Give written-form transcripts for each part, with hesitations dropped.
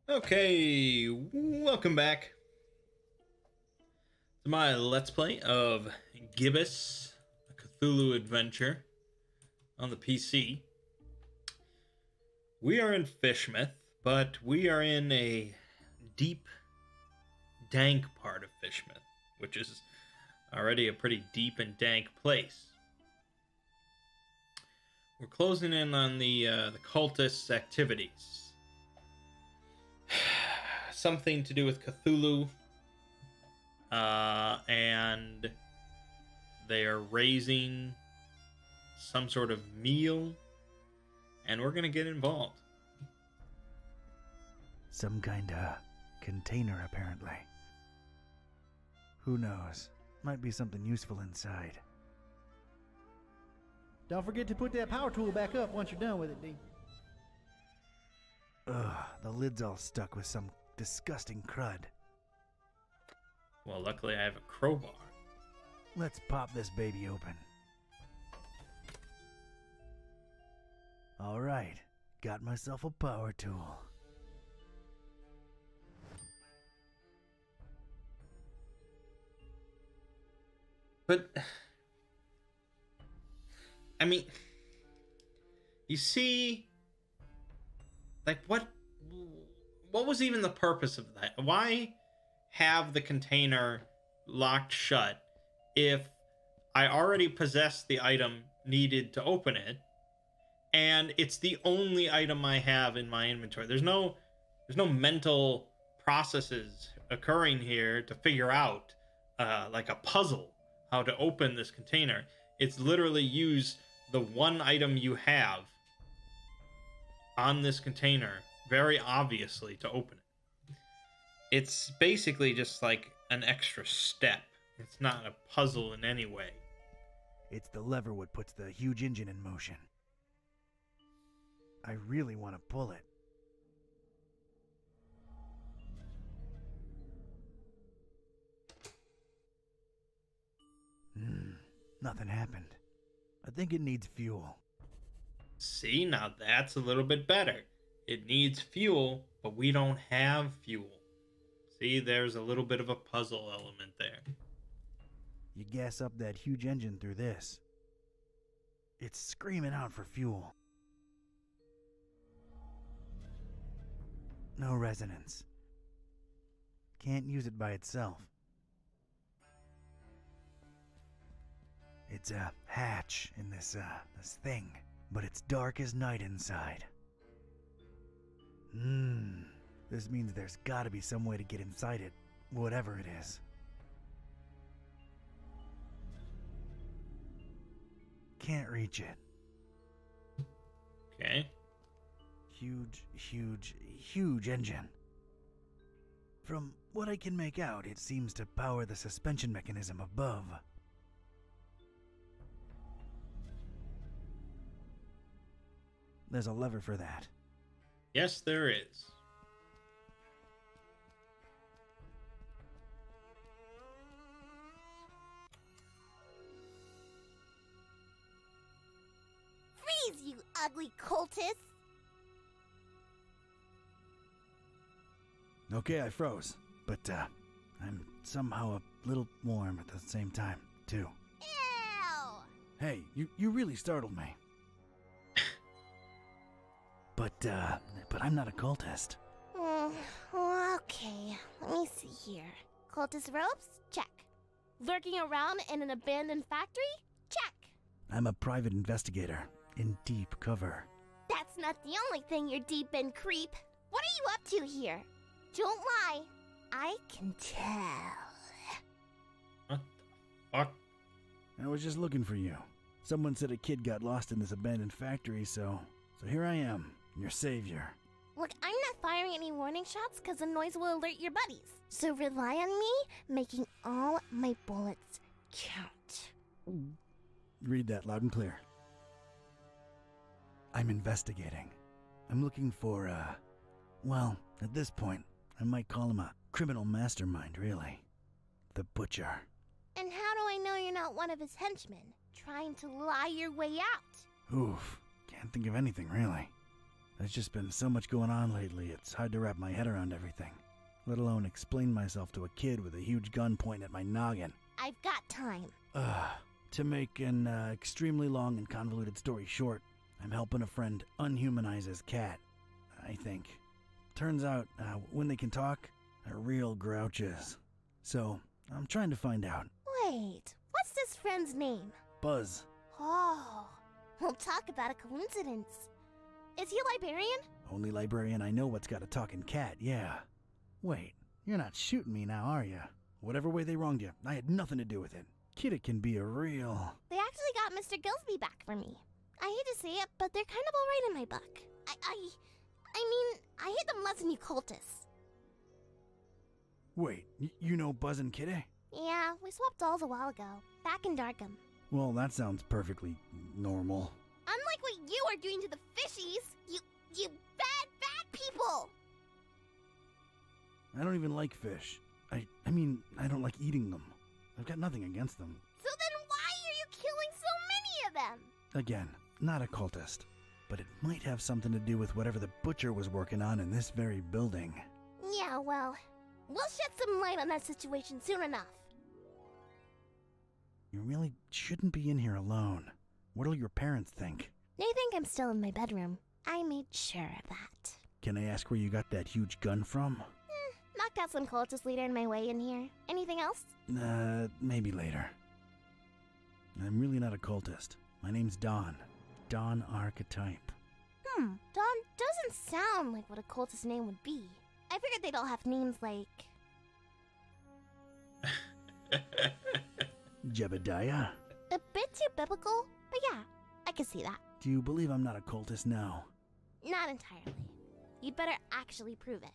Okay, welcome back to my Let's Play of Gibbous, a Cthulhu adventure on the PC. We are in Fishmouth, but we are in a deep, dank part of Fishmouth, which is already a pretty deep and dank place. We're closing in on the cultists' activities. Something to do with Cthulhu. And they are raising some sort of meal, and we're gonna get involved. Some kind of container, apparently. Who knows? Might be something useful inside. Don't forget to put that power tool back up once you're done with it, D. Ugh, the lid's all stuck with some disgusting crud. Well, luckily I have a crowbar. Let's pop this baby open. Alright, got myself a power tool. But I mean, you see, like what was even the purpose of that? Why have the container locked shut if I already possess the item needed to open it, and it's the only item I have in my inventory? There's no mental processes occurring here to figure out like a puzzle how to open this container. It's literally use the one item you have on this container very obviously to open it. It's basically just like an extra step. It's not a puzzle in any way. It's the lever what puts the huge engine in motion. I really want to pull it. Nothing happened. I think it needs fuel. See, now that's a little bit better. It needs fuel, but we don't have fuel. See, there's a little bit of a puzzle element there. You gas up that huge engine through this. It's screaming out for fuel. No resonance. Can't use it by itself. It's a hatch in this thing, but it's dark as night inside. This means there's gotta be some way to get inside it, whatever it is. Can't reach it. Okay. Huge engine. From what I can make out, it seems to power the suspension mechanism above. There's a lever for that. Yes, there is. Freeze, you ugly cultist! Okay, I froze, but I'm somehow a little warm at the same time, too. Ew! Hey, you really startled me. But I'm not a cultist. Okay, let me see here. Cultist robes? Check. Lurking around in an abandoned factory? Check. I'm a private investigator in deep cover. That's not the only thing you're deep in, creep. What are you up to here? Don't lie. I can tell. What the fuck? I was just looking for you. Someone said a kid got lost in this abandoned factory, so here I am, your savior. Look, I'm not firing any warning shots because the noise will alert your buddies. So rely on me making all my bullets count. Read that loud and clear. I'm investigating. I'm looking for, well, at this point, I might call him a criminal mastermind, really. The Butcher. And how do I know you're not one of his henchmen, trying to lie your way out? Oof, can't think of anything, really. There's just been so much going on lately, it's hard to wrap my head around everything, let alone explain myself to a kid with a huge gun pointing at my noggin. I've got time. To make an extremely long and convoluted story short, I'm helping a friend unhumanize his cat, I think. Turns out, when they can talk, they're real grouches. So, I'm trying to find out. Wait, what's this friend's name? Buzz. Oh, we'll talk about a coincidence. Is he a librarian? Only librarian I know what's got a talking cat, yeah. Wait, you're not shooting me now, are you? Whatever way they wronged you, I had nothing to do with it. Kid, it can be a real... They actually got Mr. Gillsby back for me. I hate to say it, but they're kind of alright in my book. I mean, I hate them less than you cultists. Wait, you know Buzz and Kitty? Yeah, we swapped dolls a while ago, back in Darkham. Well, that sounds perfectly normal. Unlike what you are doing to the fishies, you bad people! I don't even like fish. I mean, I don't like eating them. I've got nothing against them. So then why are you killing so many of them? Again, not a cultist. But it might have something to do with whatever the butcher was working on in this very building. Yeah, well, we'll shed some light on that situation soon enough. You really shouldn't be in here alone. What'll your parents think? They think I'm still in my bedroom. I made sure of that. Can I ask where you got that huge gun from? Knocked out some cultist leader in my way in here. Anything else? Maybe later. I'm really not a cultist. My name's Don. Don Archetype. Don doesn't sound like what a cultist name would be. I figured they'd all have names like... Jebediah? A bit too biblical, but yeah, I can see that. Do you believe I'm not a cultist now? Not entirely. You'd better actually prove it.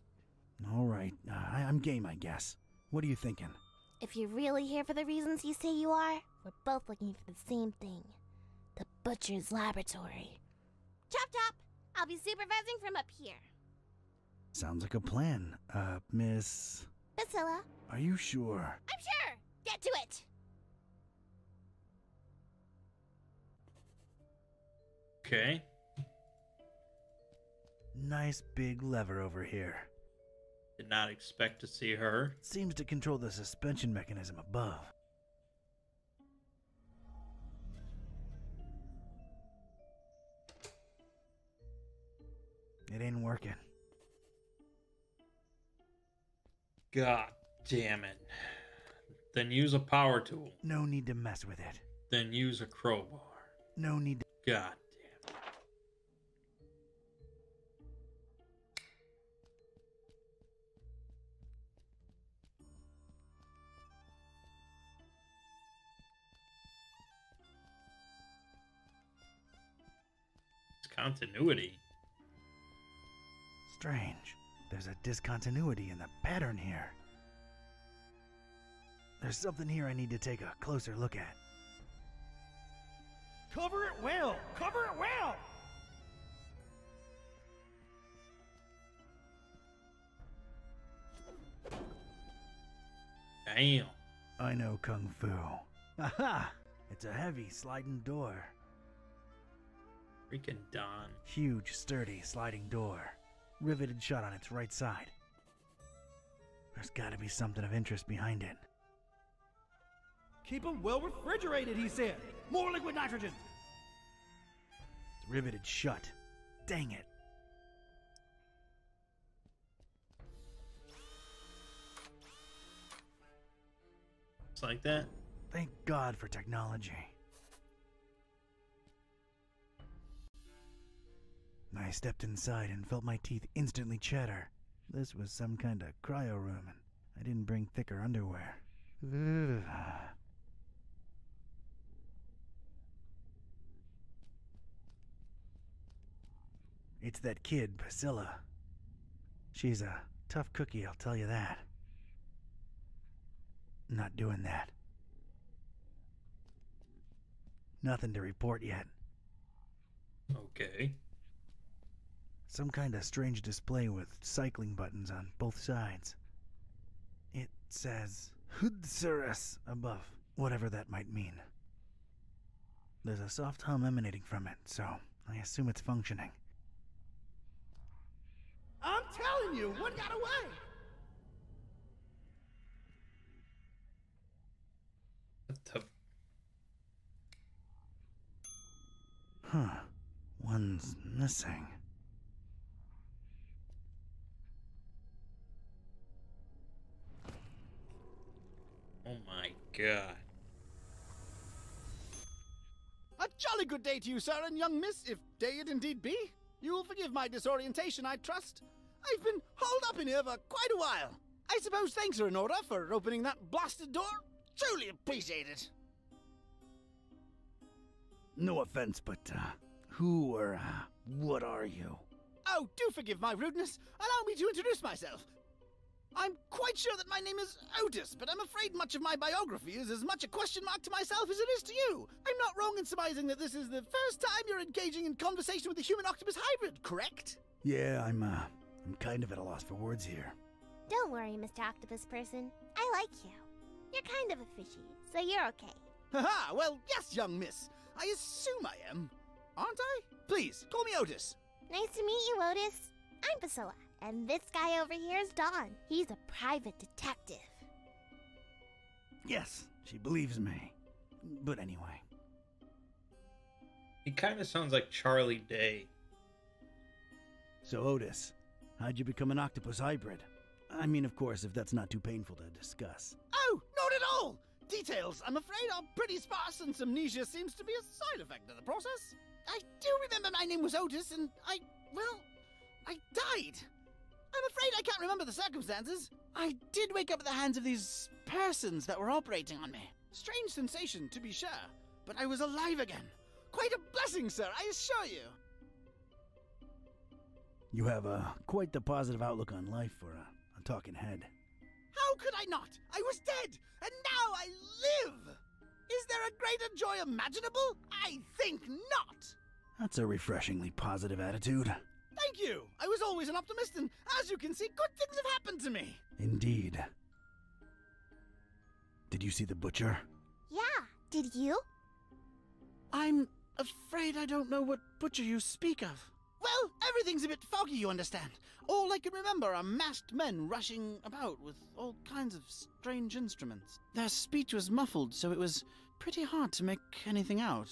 Alright, I'm game, I guess. What are you thinking? If you're really here for the reasons you say you are, we're both looking for the same thing. The Butcher's Laboratory. Chop chop! I'll be supervising from up here. Sounds like a plan. Miss... Priscilla. Are you sure? I'm sure! Get to it! Okay. Nice big lever over here. Did not expect to see her. Seems to control the suspension mechanism above. It ain't working. God damn it. Then use a power tool. No need to mess with it. Then use a crowbar. No need to... God damn it. Continuity. Strange. There's a discontinuity in the pattern here. There's something here I need to take a closer look at. Cover it well! Cover it well! Damn. I know Kung Fu. Aha! It's a heavy sliding door. Freaking Don. Huge, sturdy, sliding door. Riveted shut on its right side. There's gotta be something of interest behind it. Keep them well refrigerated, he said. More liquid nitrogen. It's riveted shut. Dang it. It's like that. Thank God for technology. I stepped inside and felt my teeth instantly chatter. This was some kind of cryo room, and I didn't bring thicker underwear. Ugh. It's that kid, Priscilla. She's a tough cookie, I'll tell you that. Not doing that. Nothing to report yet. Okay. Some kind of strange display with cycling buttons on both sides. It says Hudsurus above, whatever that might mean. There's a soft hum emanating from it, so I assume it's functioning. telling you, one got away. What the... Huh. One's missing. Oh my god. A jolly good day to you, sir and young miss, if day it indeed be. You will forgive my disorientation, I trust. I've been holed up in here for quite a while. I suppose thanks are in order for opening that blasted door. Truly appreciate it. No offense, but, who or, what are you? Oh, do forgive my rudeness. Allow me to introduce myself. I'm quite sure that my name is Otis, but I'm afraid much of my biography is as much a question mark to myself as it is to you. I'm not wrong in surmising that this is the first time you're engaging in conversation with a human-octopus hybrid, correct? Yeah, I'm kind of at a loss for words here. Don't worry, Mr. Octopus Person. I like you. You're kind of a fishy, so you're okay. Haha, well, yes, young miss. I assume I am. Aren't I? Please, call me Otis. Nice to meet you, Otis. I'm Priscilla, and this guy over here is Don. He's a private detective. Yes, she believes me. But anyway. He kind of sounds like Charlie Day. So, Otis, how'd you become an octopus hybrid? I mean, of course, if that's not too painful to discuss. Oh, not at all! Details, I'm afraid, are pretty sparse, and amnesia seems to be a side effect of the process. I do remember my name was Otis, and I died. I'm afraid I can't remember the circumstances. I did wake up at the hands of these persons that were operating on me. Strange sensation, to be sure, but I was alive again. Quite a blessing, sir, I assure you. You have quite the positive outlook on life for a talking head. How could I not? I was dead, and now I live! Is there a greater joy imaginable? I think not! That's a refreshingly positive attitude. Thank you! I was always an optimist, and as you can see, good things have happened to me! Indeed. Did you see the butcher? Yeah, did you? I'm afraid I don't know what butcher you speak of. Well, everything's a bit foggy, you understand. All I can remember are masked men rushing about with all kinds of strange instruments. Their speech was muffled, so it was pretty hard to make anything out,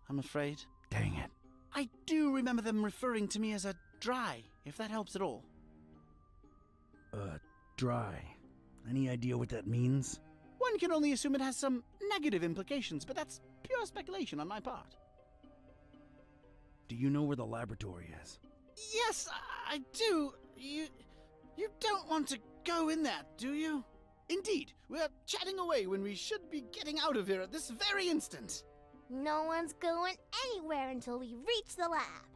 I'm afraid. Dang it. I do remember them referring to me as a dry, if that helps at all. Dry. Any idea what that means? One can only assume it has some negative implications, but that's pure speculation on my part. Do you know where the laboratory is? Yes, I do. You don't want to go in there, do you? Indeed, we're chatting away when we should be getting out of here at this very instant. No one's going anywhere until we reach the lab.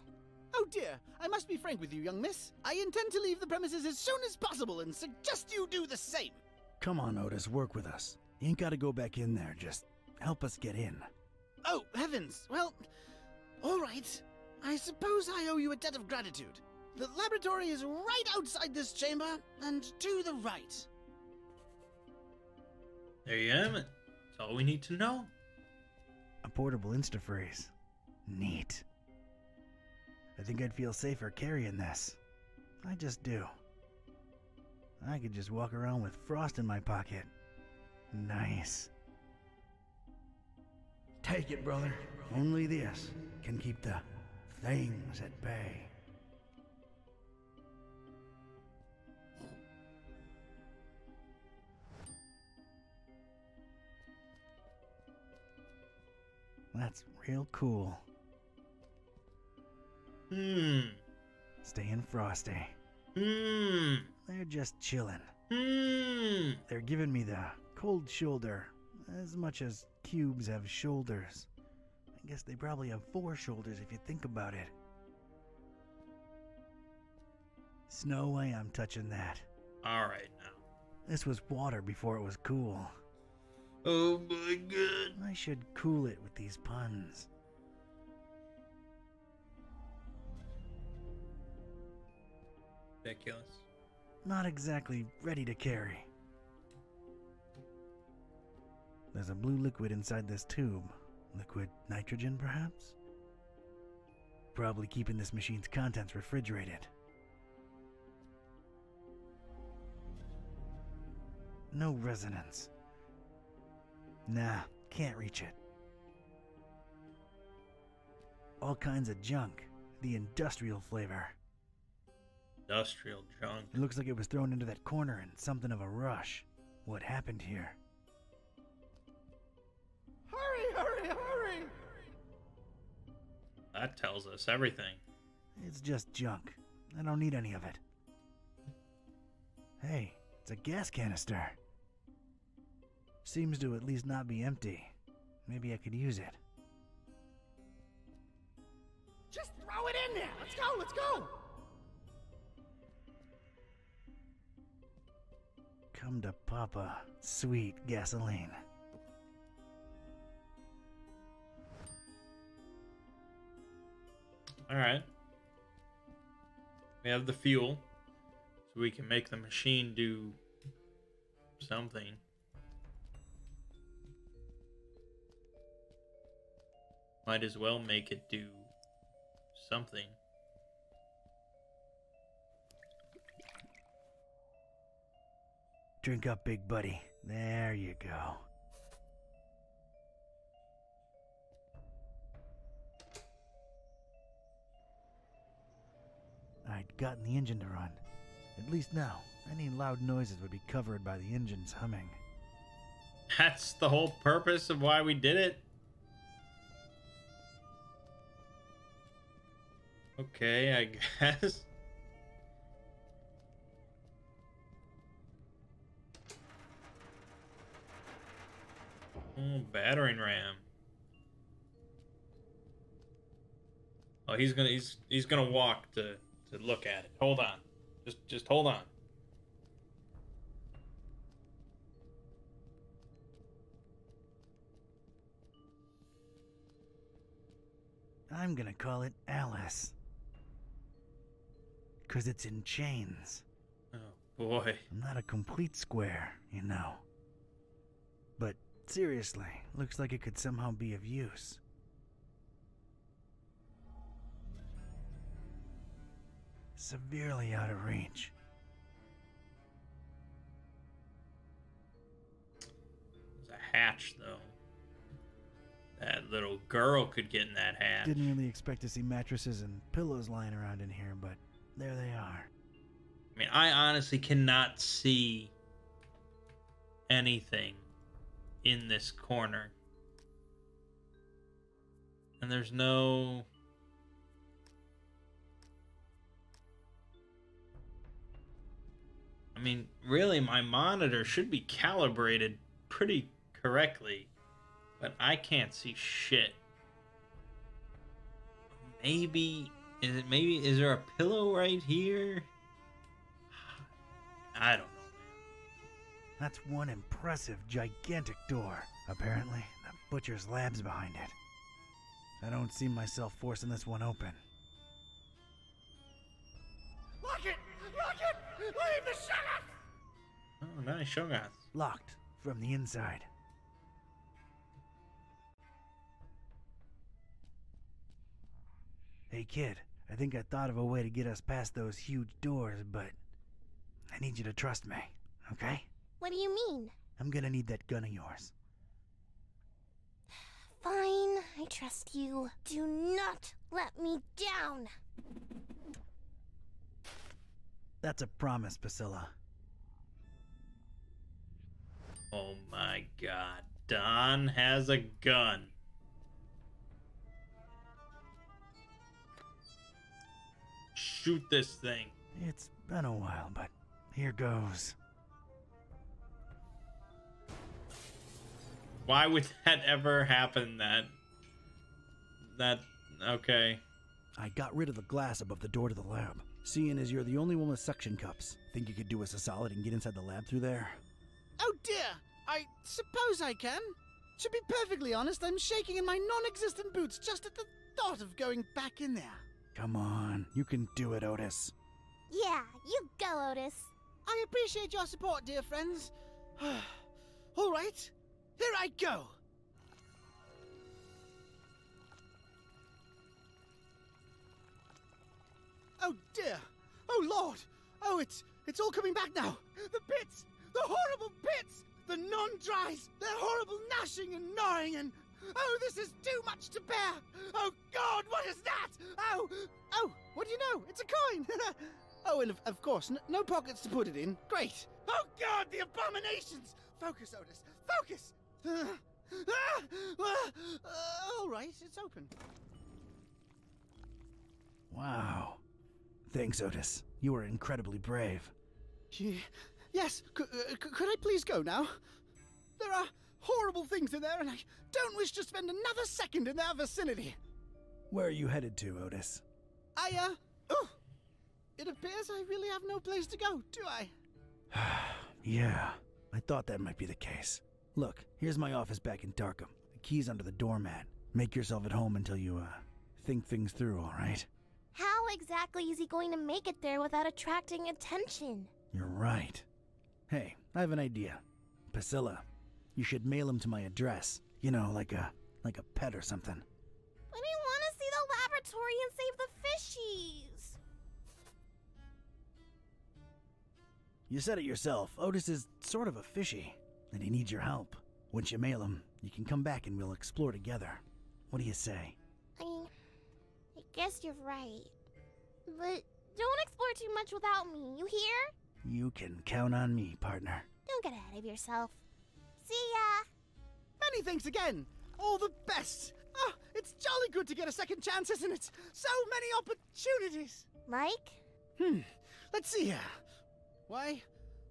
Oh dear, I must be frank with you, young miss. I intend to leave the premises as soon as possible and suggest you do the same. Come on, Otis, work with us. You ain't gotta go back in there, just help us get in. Oh, heavens. Well, all right. I suppose I owe you a debt of gratitude. The laboratory is right outside this chamber, and to the right. There you have it. That's all we need to know. A portable Instafreeze. Neat. I think I'd feel safer carrying this. I just do. I could just walk around with frost in my pocket. Nice. Take it, brother. Only this can keep the things at bay. That's real cool. Staying frosty. They're just chilling. They're giving me the cold shoulder, as much as cubes have shoulders. I guess they probably have 4 shoulders if you think about it. There's no way I'm touching that. Alright now. This was water before it was cool. Oh my god. I should cool it with these puns. Ridiculous. Not exactly ready to carry. There's a blue liquid inside this tube. Liquid nitrogen, perhaps? Probably keeping this machine's contents refrigerated. no resonance. Nah, can't reach it. All kinds of junk. The industrial flavor. Industrial junk. It looks like it was thrown into that corner in something of a rush. What happened here? Hurry, hurry, hurry! That tells us everything. It's just junk. I don't need any of it. Hey, it's a gas canister. Seems to at least not be empty. Maybe I could use it. Just throw it in there! Let's go, let's go! Come to Papa, sweet gasoline. Alright. We have the fuel. So we can make the machine do something. Might as well make it do something. Drink up, big buddy. There you go. I'd gotten the engine to run. At least now, any loud noises would be covered by the engine's humming. That's the whole purpose of why we did it? Okay, I guess. Oh, battering ram. Oh, he's gonna walk to look at it. Hold on. Just hold on. I'm gonna call it Alice. 'Cause it's in chains. Oh boy. I'm not a complete square, you know. But seriously, looks like it could somehow be of use. Severely out of reach. There's a hatch, though. That little girl could get in that hatch. Didn't really expect to see mattresses and pillows lying around in here, but there they are. I mean, I honestly cannot see anything in this corner. And there's no... I mean, really, my monitor should be calibrated pretty correctly, but I can't see shit. Maybe, is there a pillow right here? I don't know, man. That's one impressive, gigantic door. Apparently, the butcher's lab's behind it. I don't see myself forcing this one open. Lock it! Lock it! Leave the sheriff! Oh, nice, Shogun. Locked from the inside. Hey kid, I think I thought of a way to get us past those huge doors, but I need you to trust me, okay? What do you mean? I'm gonna need that gun of yours. Fine, I trust you. Do not let me down. That's a promise, Priscilla. Oh my god. Don has a gun. Shoot this thing. It's been a while, but here goes. Why would that ever happen? Okay. I got rid of the glass above the door to the lab. Seeing as you're the only one with suction cups, think you could do us a solid and get inside the lab through there? Oh dear, I suppose I can. To be perfectly honest, I'm shaking in my non-existent boots just at the thought of going back in there. Come on, you can do it, Otis. Yeah, you go, Otis. I appreciate your support, dear friends. All right, here I go. Oh dear! Oh Lord! Oh, it's all coming back now. The The horrible pits! The non-dries! Their horrible gnashing and gnawing and... Oh, this is too much to bear! Oh, God, what is that? Oh, what do you know? It's a coin! Oh, and of course, no pockets to put it in. Great! Oh, God, the abominations! Focus, Otis, focus! All right, it's open. Wow. Thanks, Otis. You were incredibly brave. Yes, could I please go now? There are horrible things in there, and I don't wish to spend another second in their vicinity. Where are you headed to, Otis? It appears I really have no place to go, do I? Yeah, I thought that might be the case. Look, here's my office back in Darkham. The key's under the doormat. Make yourself at home until you, think things through, all right? How exactly is he going to make it there without attracting attention? You're right. Hey, I have an idea. Priscilla, you should mail him to my address. You know, like a pet or something. But I want to see the laboratory and save the fishies. You said it yourself. Otis is sort of a fishy, and he needs your help. Once you mail him, you can come back and we'll explore together. What do you say? I mean, I guess you're right. But don't explore too much without me, you hear? You can count on me, partner. Don't get ahead of yourself. See ya! Many thanks again. All the best. Oh, it's jolly good to get a second chance, isn't it? So many opportunities. Like? Let's see here. Why,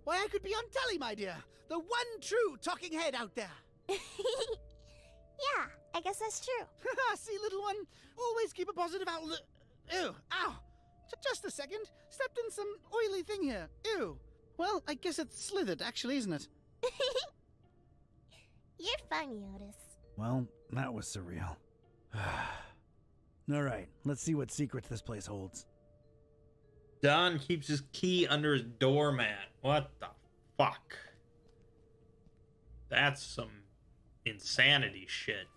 I could be on telly, my dear. The one true talking head out there. Yeah, I guess that's true. See, little one, always keep a positive outlook. Ew, ow. Just a second. Stepped in some oily thing here. Ew. Well, I guess it's slithered, actually, isn't it? You're funny, Otis. Well, that was surreal. All right, let's see what secrets this place holds. Don keeps his key under his doormat. What the fuck? That's some insanity shit.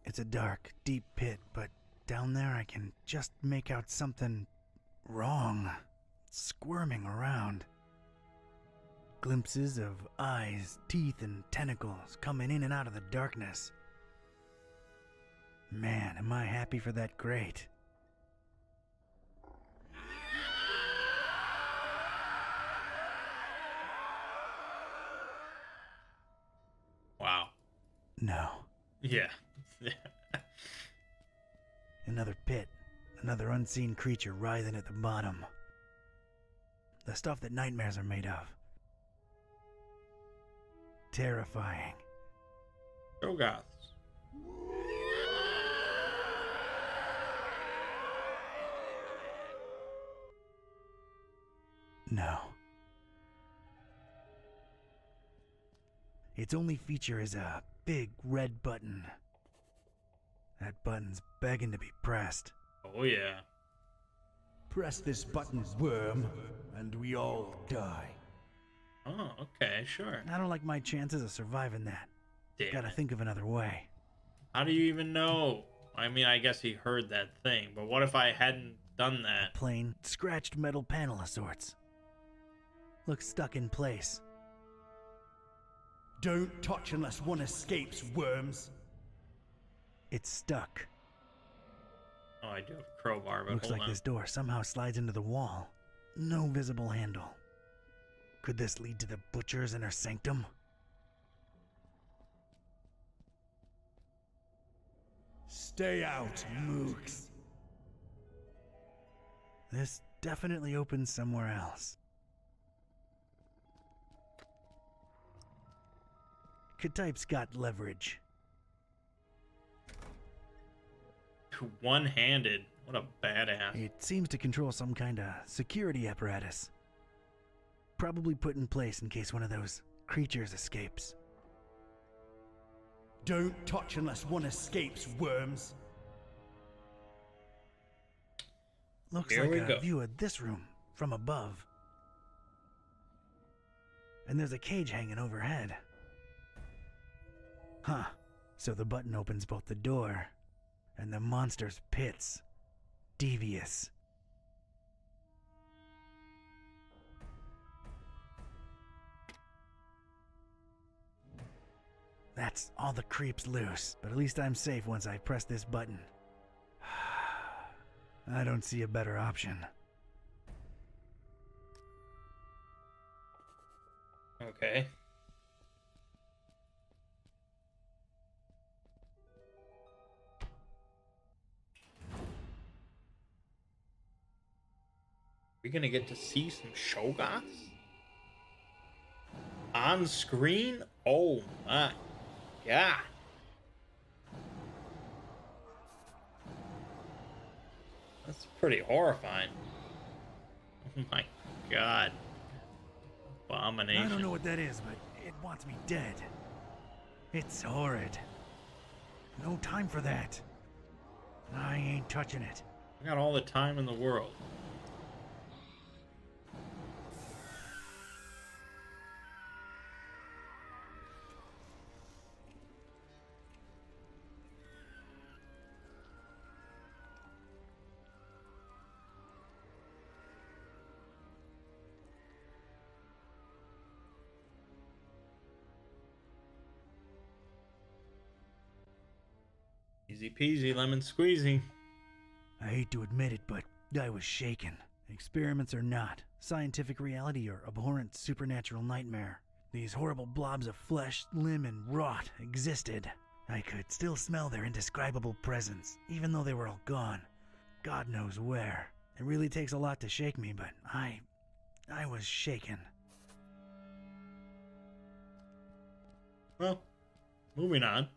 It's a dark, deep pit, but down there I can just make out something wrong, squirming around. Glimpses of eyes, teeth, and tentacles coming in and out of the darkness. Man, am I happy for that grate. Wow. No. Yeah. Another pit. Another unseen creature writhing at the bottom. The stuff that nightmares are made of. Terrifying. Shoggoths. No. Its only feature is a big red button. That button's begging to be pressed. Oh yeah. Press this button, worm, and we all die. Oh, okay, sure. I don't like my chances of surviving that. Damn Gotta it. think of another way. How do you even know? I mean, I guess he heard that thing, but what if I hadn't done that? Plain, scratched metal panel of sorts. Looks stuck in place. Don't touch unless one escapes, worms. It's stuck. Oh, I do have a crowbar, but Looks hold like on. this door somehow slides into the wall. No visible handle. Could this lead to the butcher's inner sanctum? Stay out, mooks. This definitely opens somewhere else. K-Type's got leverage. One-handed. What a badass. It seems to control some kind of security apparatus. Probably put in place in case one of those creatures escapes. Don't touch unless one escapes, worms. Looks Here we like go. a view of this room from above. And there's a cage hanging overhead. Huh. So the button opens both the door and the monster's pits. Devious. That's all the creeps loose, but at least I'm safe once I press this button. I don't see a better option. Okay. We gonna get to see some Shogoths on screen? Oh my god. That's pretty horrifying. Oh my god. Abomination. I don't know what that is, but it wants me dead. It's horrid. No time for that. I ain't touching it. I got all the time in the world. Easy peasy, lemon squeezy. I hate to admit it, but I was shaken. Experiments or not, scientific reality or abhorrent supernatural nightmare, these horrible blobs of flesh, limb, and rot existed. I could still smell their indescribable presence, even though they were all gone. God knows where. It really takes a lot to shake me, but I was shaken. Well, moving on.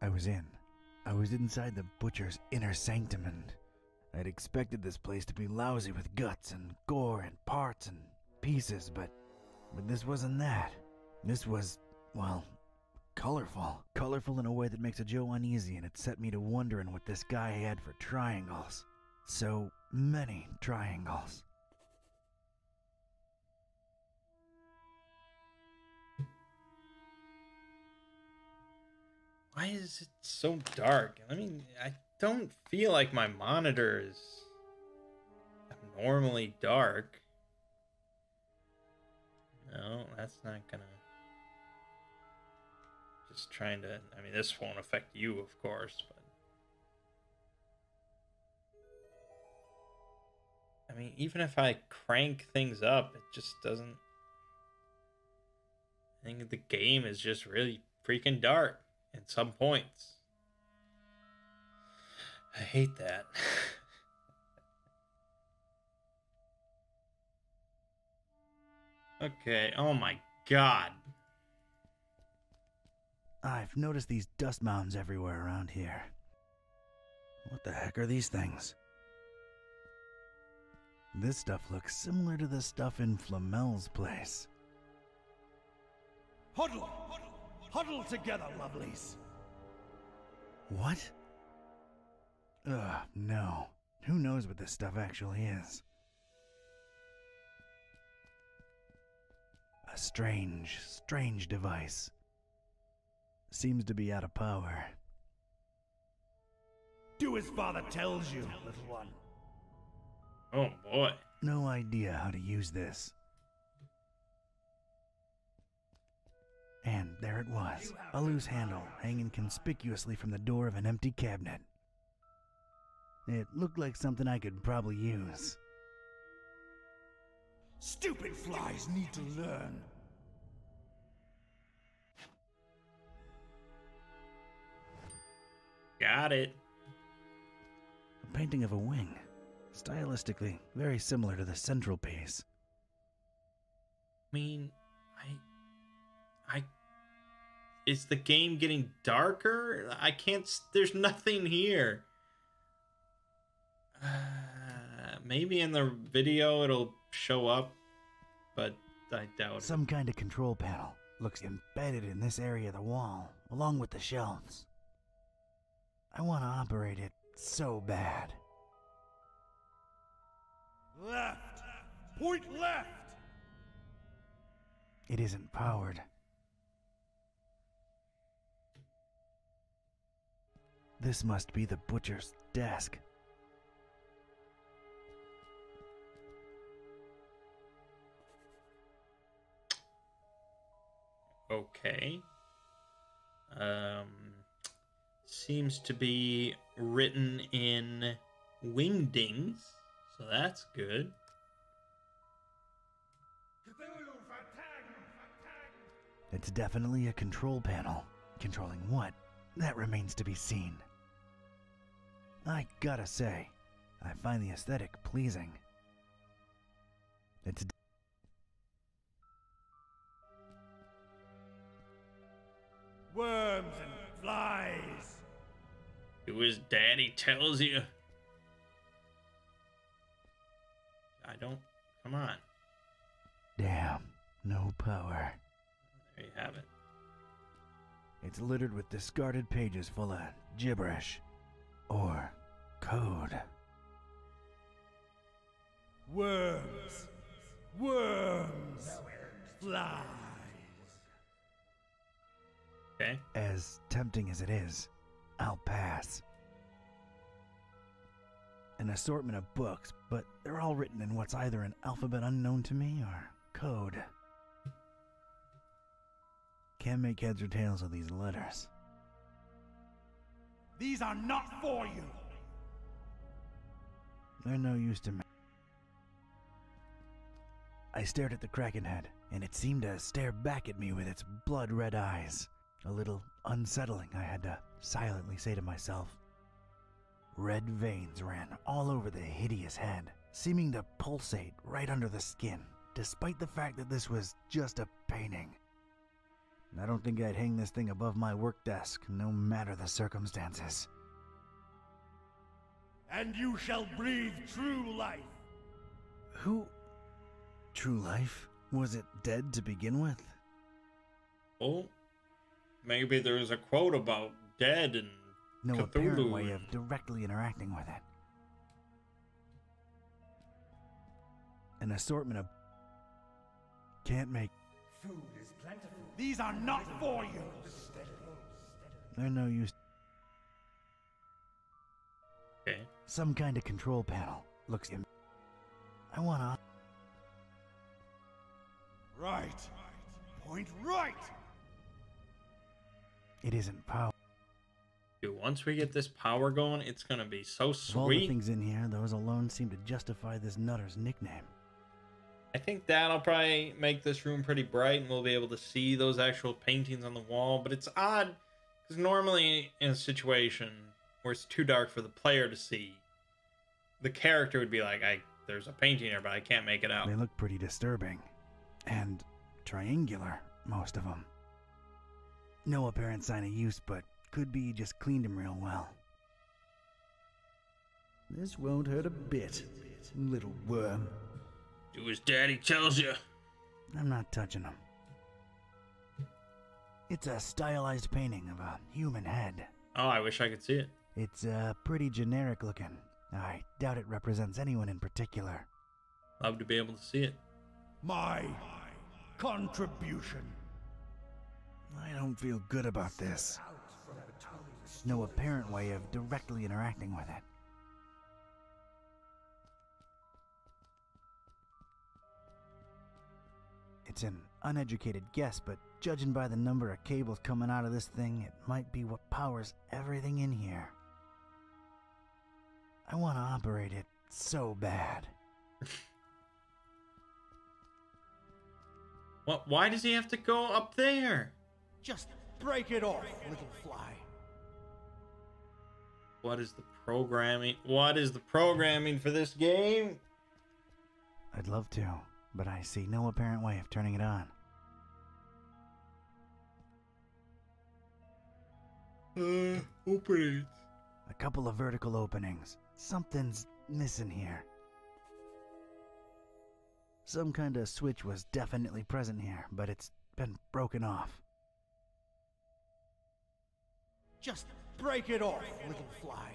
I was inside the butcher's inner sanctum, and I'd expected this place to be lousy with guts and gore and parts and pieces, but this wasn't that. This was, well, colorful. Colorful in a way that makes a Joe uneasy, and it set me to wondering what this guy had for triangles. So many triangles. Why is it so dark? I mean, I don't feel like my monitor is abnormally dark. No, that's not gonna... Just trying to... I mean, this won't affect you, of course, but... I mean, even if I crank things up, it just doesn't... I think the game is just really freaking dark. At some points. I hate that. Okay, oh my god. I've noticed these dust mounds everywhere around here. What the heck are these things? This stuff looks similar to the stuff in Flamel's place. Huddle! Huddle together, lovelies! What? Ugh, no. Who knows what this stuff actually is? A strange, strange device. Seems to be out of power. Do as father tells you, little one. Oh boy. No idea how to use this. And there it was, a loose handle hanging conspicuously from the door of an empty cabinet. It looked like something I could probably use. Stupid flies need to learn. Got it. A painting of a wing, stylistically very similar to the central piece. I mean, is the game getting darker? I can't, there's nothing here. Maybe in the video it'll show up, but I doubt it. Some kind of control panel looks embedded in this area of the wall, along with the shelves. I want to operate it so bad. Left! Point left! It isn't powered. This must be the butcher's desk. Okay. Seems to be written in Wingdings, so that's good. It's definitely a control panel. Controlling what? That remains to be seen. I gotta say, I find the aesthetic pleasing. It's worms and flies. Do as daddy tells you. I don't. Come on. damn, no power. There you have it. It's littered with discarded pages full of gibberish or code. Worms. Worms. Flies. Okay. As tempting as it is, I'll pass. An assortment of books, but they're all written in what's either an alphabet unknown to me or code. Can't make heads or tails of these letters. These are not for you. They're no use to me. I stared at the Kraken head, and it seemed to stare back at me with its blood-red eyes. A little unsettling, I had to silently say to myself. Red veins ran all over the hideous head, seeming to pulsate right under the skin, despite the fact that this was just a painting. I don't think I'd hang this thing above my work desk, no matter the circumstances. And you shall breathe true life. Who? True life? Was it dead to begin with? Oh, maybe there's a quote about dead and No Cthulhu apparent way of and- directly interacting with it. An assortment of... Can't make... Food is plentiful. These are not for you. They're no use. Okay. Some kind of control panel. Looks... I wanna... Right. Point right. It isn't power. Dude, once we get this power going, it's gonna be so Of all the sweet. things in here, those alone seem to justify this nutter's nickname. I think that'll probably make this room pretty bright and we'll be able to see those actual paintings on the wall. But it's odd because normally in a situation where it's too dark for the player to see, the character would be like, there's a painting here, but I can't make it out. They look pretty disturbing. And triangular, most of them. No apparent sign of use, but could be you just cleaned them real well. This won't hurt a bit, little worm. Do as daddy tells you. I'm not touching them. It's a stylized painting of a human head. Oh, I wish I could see it. It's pretty generic looking. I doubt it represents anyone in particular. Love to be able to see it. My contribution. I don't feel good about this. No apparent way of directly interacting with it. It's an uneducated guess, but judging by the number of cables coming out of this thing, it might be what powers everything in here. I want to operate it so bad. What? Why does he have to go up there? Just break it off, little fly. What is the programming? What is the programming for this game? I'd love to, but I see no apparent way of turning it on. Open it. A couple of vertical openings. Something's missing here. Some kind of switch was definitely present here, but it's been broken off. Just break it off, little fly.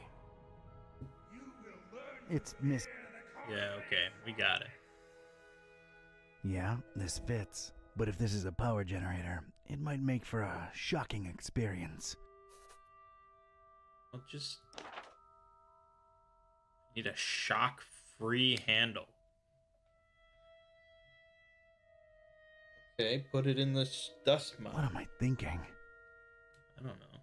It's miss... Yeah, okay, we got it. Yeah, this fits. But if this is a power generator, it might make for a shocking experience. I'll just need a shock-free handle. Okay, put it in the dust mine. What am I thinking? I don't know.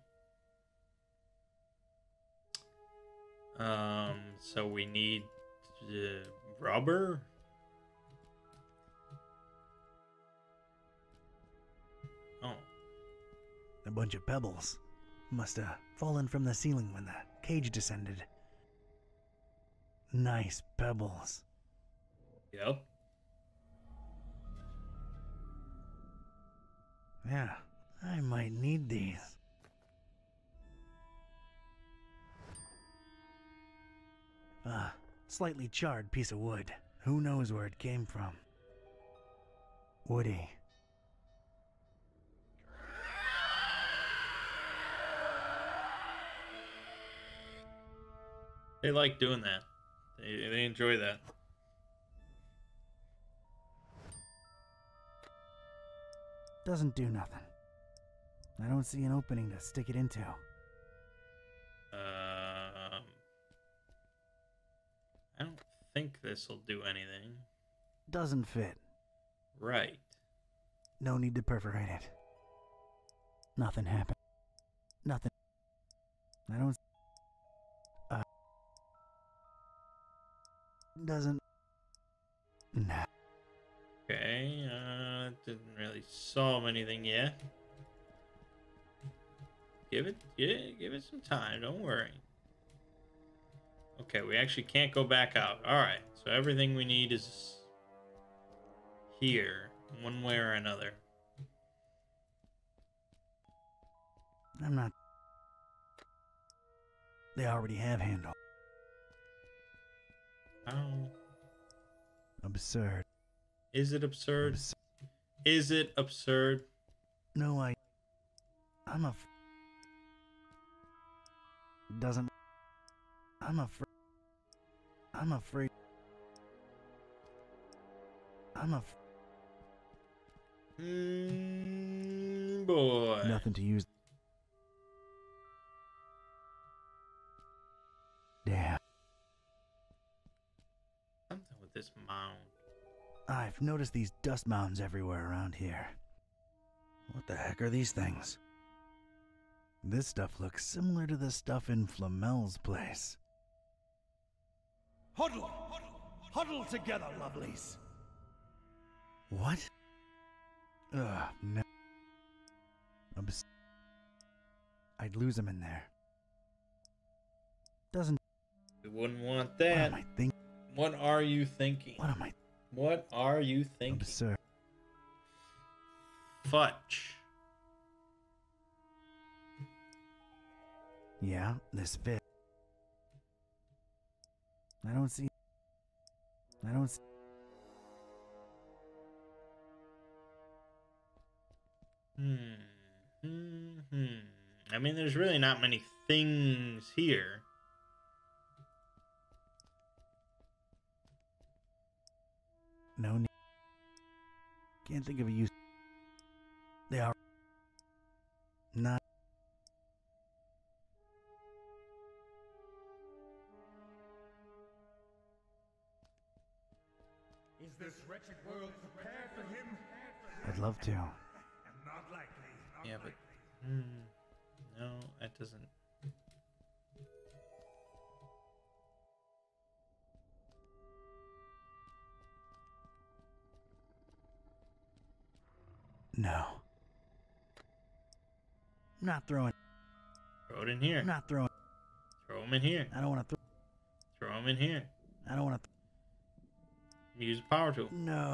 So we need rubber. Oh, A bunch of pebbles. Must have fallen from the ceiling when the cage descended. Nice pebbles. yep. Yeah, I might need these. Slightly charred piece of wood. Who knows where it came from? Woody. They like doing that. They enjoy that. Doesn't do nothing. I don't see an opening to stick it into. I don't think this will do anything. Doesn't fit. Right. No need to perforate it. Nothing happened. Nothing. I don't. Doesn't. Nah. Okay. Didn't really solve anything yet. Give it some time. Don't worry. Okay, we actually can't go back out. All right. So everything we need is here, one way or another. I'm not. They already have handle. How Absurd. is it absurd? Is it absurd? No, I'm doesn't. I'm afraid. I'm afraid. Boy. Nothing to use. Damn. Something with this mound. I've noticed these dust mounds everywhere around here. What the heck are these things? This stuff looks similar to the stuff in Flamel's place. Huddle! Huddle together, lovelies! What? Ugh, no. I'd lose him in there. Doesn't. We wouldn't want What that. am I thinking? What are you thinking? What are you thinking? Absurd. Fudge. Yeah, this fit. I don't see. I mean, there's really not many things here. No need. Can't think of a use. They are not. Is this wretched world prepared for him? I'd love to. Not likely. Yeah, but no, that doesn't. No. I'm not throwing. Throw it in here. I'm not throwing. Throw them in here. I don't want to Throw them in here. I don't want to. Use a power tool. No.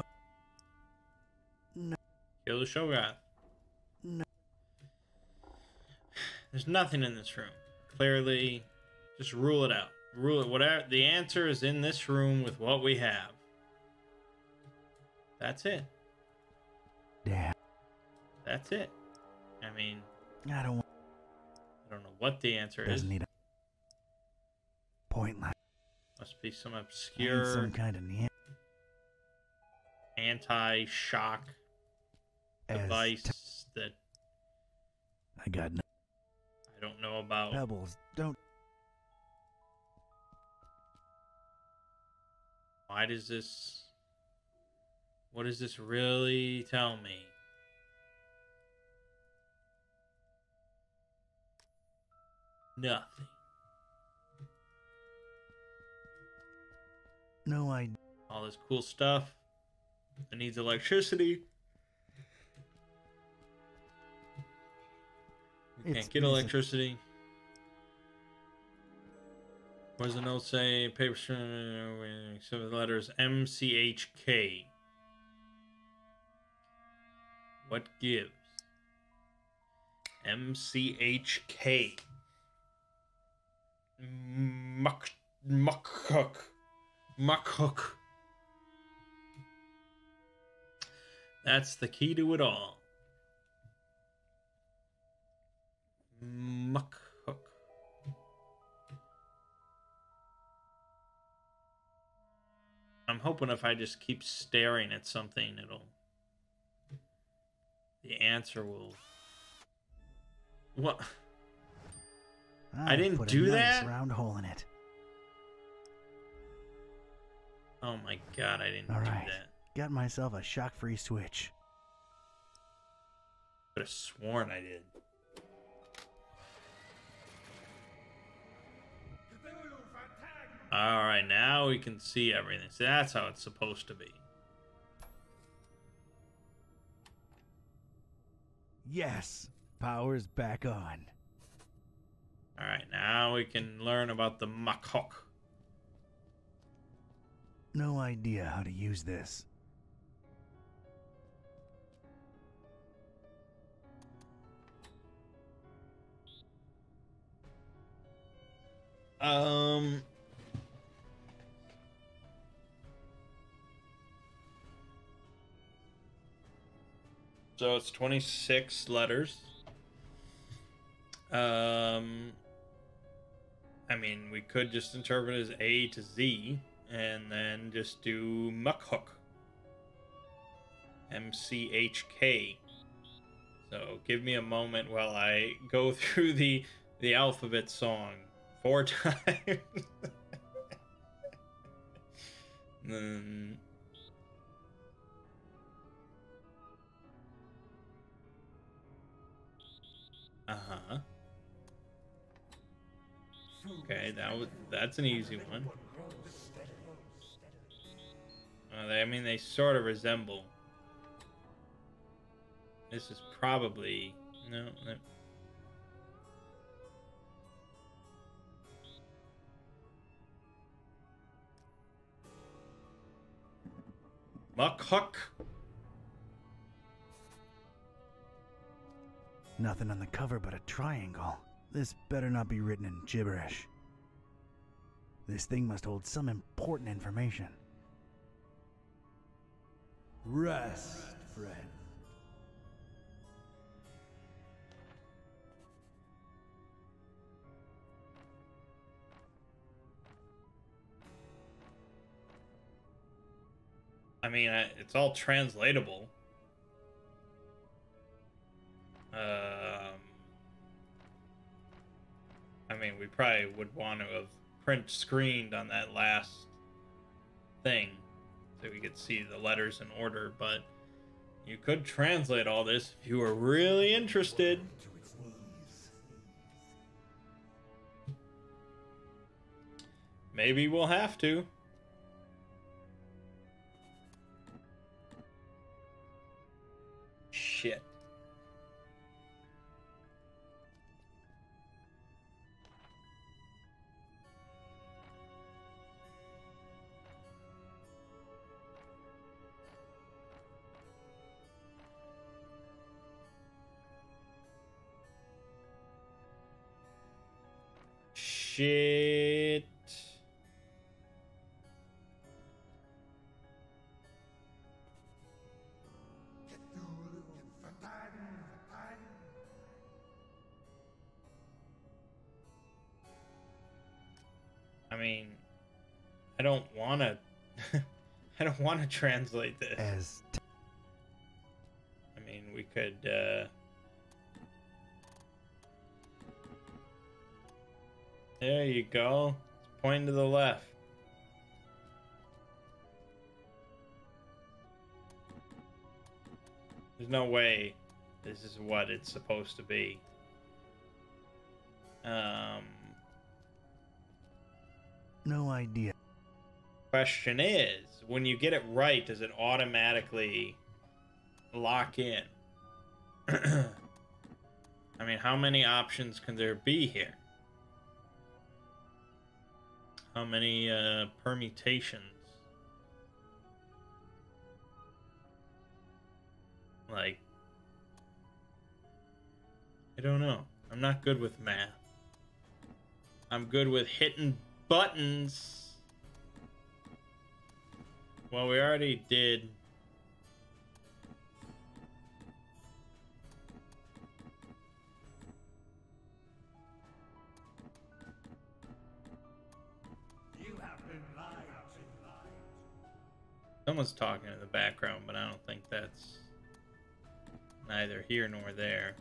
No. Kill the Shogoth. No. There's nothing in this room. Clearly, just rule it out. Rule it. Whatever the answer is in this room with what we have. That's it. Damn. That's it. I mean, I don't want. I don't know what the answer is. Doesn't need a point line. Must be some Need obscure some kind of anti-shock device that I got no I don't know about. pebbles. Don't. Why does this? What does this really tell me? Nothing. No idea. All this cool stuff that needs electricity. We can't get electricity. What does the note say? Paper, some of the letters MCHK. What gives? MCHK. Muckhook. Muckhook. That's the key to it all. Muckhook. I'm hoping if I just keep staring at something, the answer will... What? I didn't put do a that? nice round hole in it. Oh my god, I didn't All do right. that. Got myself a shock-free switch. Could have sworn I did. Alright, now we can see everything. So that's how it's supposed to be. Yes, power's back on. Alright, now we can learn about the Muckhook. No idea how to use this. So it's 26 letters. I mean, we could just interpret it as A to Z, and then just do Muckhook. MCHK. So give me a moment while I go through the alphabet song 4 times. Then... Uh-huh. Okay, that's an easy one. I mean, they sort of resemble. This is probably... No. Muckhook. Nothing on the cover but a triangle. This better not be written in gibberish. This thing must hold some important information. Rest, friend. I mean, it's all translatable. I mean, we probably would want to have print screened on that last thing so we could see the letters in order, but you could translate all this if you were really interested. Maybe we'll have to. Shit. Shit. I mean, I don't want to I don't want to translate this. I mean, we could there you go. It's pointing to the left. There's no way this is what it's supposed to be. No idea. Question is, when you get it right, does it automatically lock in? I mean, how many options can there be here? How many permutations? Like, I don't know. I'm not good with math. I'm good with hitting buttons. Well, we already did. You have been lied to. Someone's talking in the background, but I don't think that's neither here nor there.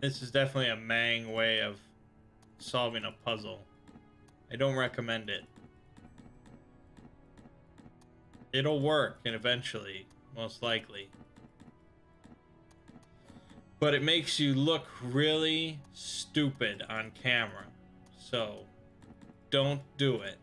This is definitely a Mang way of solving a puzzle. I don't recommend it. It'll work, and eventually, most likely. But it makes you look really stupid on camera. So, don't do it.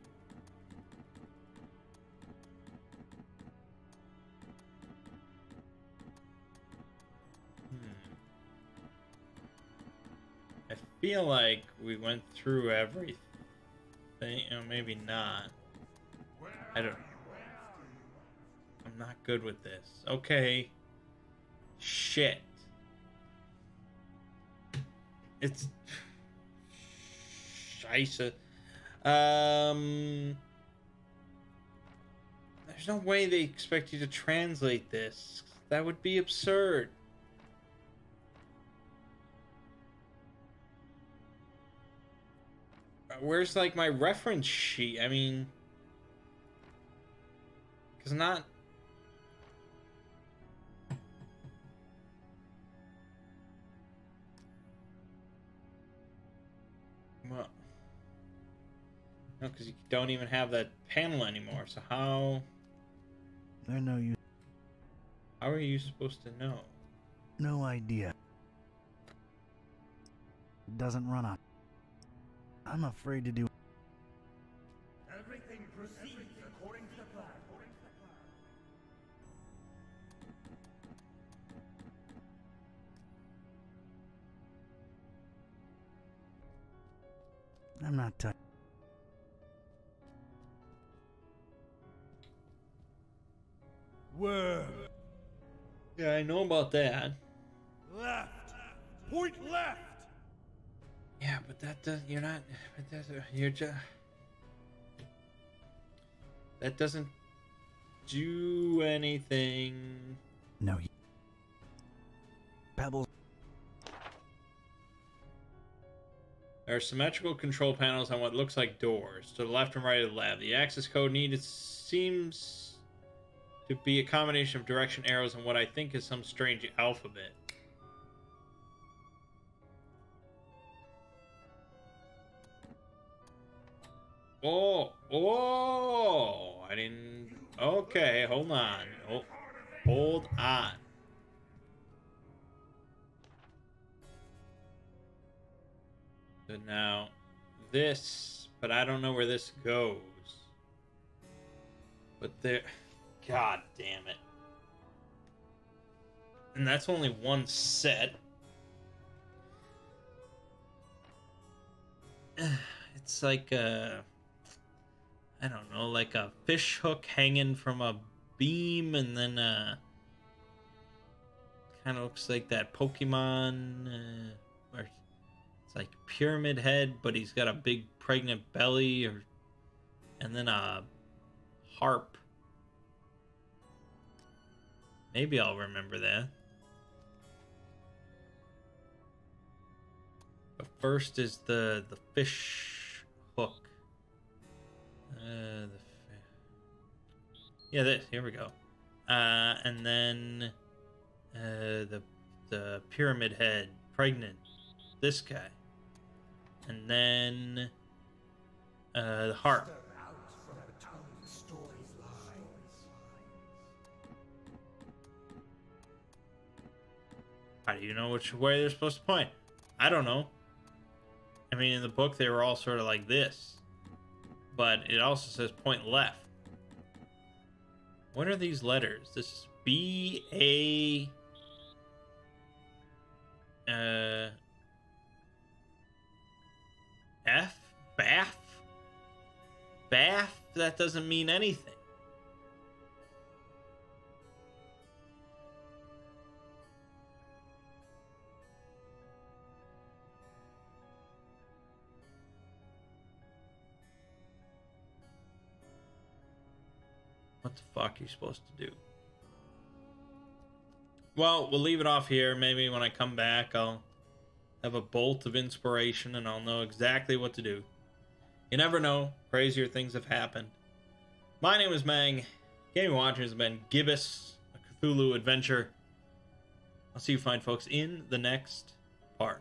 I feel like we went through everything. Maybe not. I don't. I'm not good with this. Okay. Shit. It's. Scheisse. There's no way they expect you to translate this. That would be absurd. Where's, like, my reference sheet? I mean... Because not... Well... No, because you don't even have that panel anymore, so how... They're no use. How are you supposed to know? No idea. Doesn't run on. I'm afraid to do. Everything proceeds according to plan. I'm not touching. Where? Yeah, I know about that. Left. Point left. Yeah, but that does. You're not. But that's. You're just. That doesn't do anything. No. Pebbles. There are symmetrical control panels on what looks like doors to the left and right of the lab. The access code needed seems to be a combination of direction arrows and what I think is some strange alphabet. Oh, I didn't. Okay, hold on. Oh, hold on. So now this, but I don't know where this goes. But there, god damn it. And that's only one set. It's like a, I don't know, like a fish hook hanging from a beam, and then kind of looks like that Pokemon where it's like Pyramid Head, but he's got a big pregnant belly, and then a harp. Maybe I'll remember that. But first is the fish hook. Yeah, this. Here we go. And then the Pyramid Head, pregnant. This guy. And then the harp. How do you know which way they're supposed to point? I don't know. I mean, in the book, they were all sort of like this. But it also says point left. What are these letters? This is B-A... F? Bath? Bath? That doesn't mean anything. What the fuck are you supposed to do? Well, we'll leave it off here. Maybe when I come back, I'll have a bolt of inspiration and I'll know exactly what to do. You never know. Crazier things have happened. My name is Mang. Gaming Watchers has been Gibbous, a Cthulhu adventure. I'll see you fine folks in the next part.